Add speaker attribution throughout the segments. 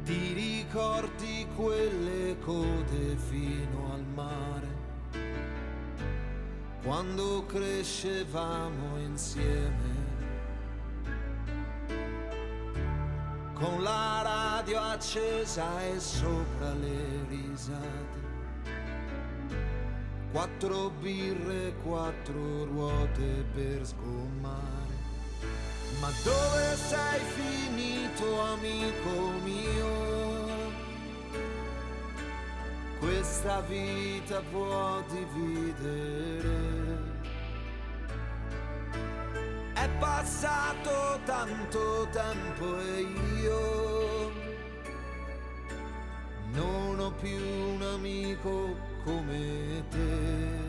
Speaker 1: Ti ricordi quelle code fino al mare, quando crescevamo insieme, con la radio accesa e sopra le risate, 4 birre, 4 ruote per sgommare. Ma dove sei finito, amico mio? Questa vita può dividere. È passato tanto tempo e io non ho più un amico come te,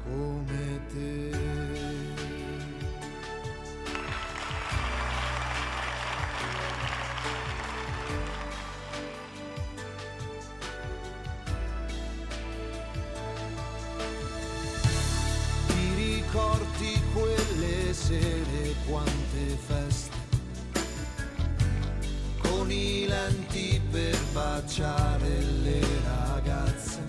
Speaker 1: come te. Ricordi quelle sere, quante feste, con i lenti per baciare le ragazze.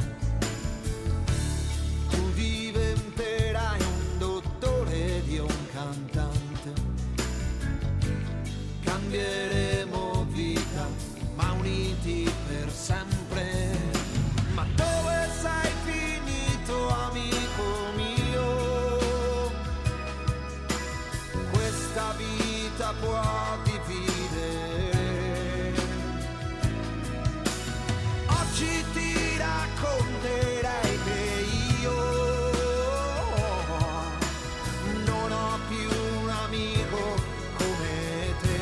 Speaker 1: Tu diventerai un dottore ed io un cantante. Cambieremo vita, ma uniti per sempre. Ma dove sei finito, amico mio? Questa vita può dividere. Oggi ti racconterei che io non ho più un amico come te.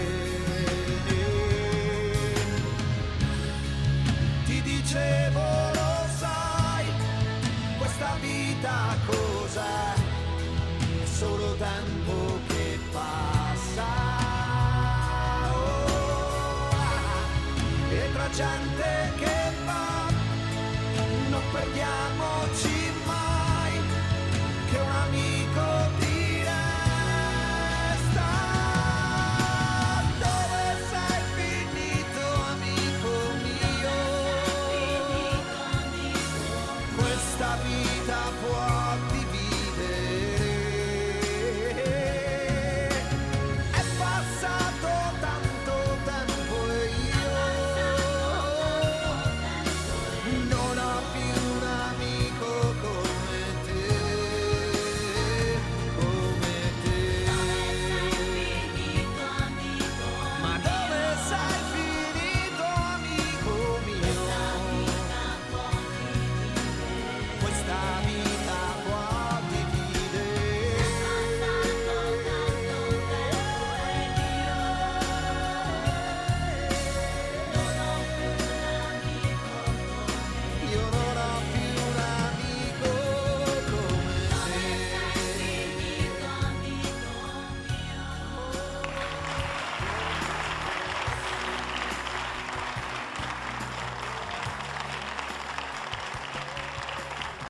Speaker 1: Ti dicevo, lo sai, questa vita cos'è? È solo tempo che passa, e tra gente che va, non perdiamoci mai che un amico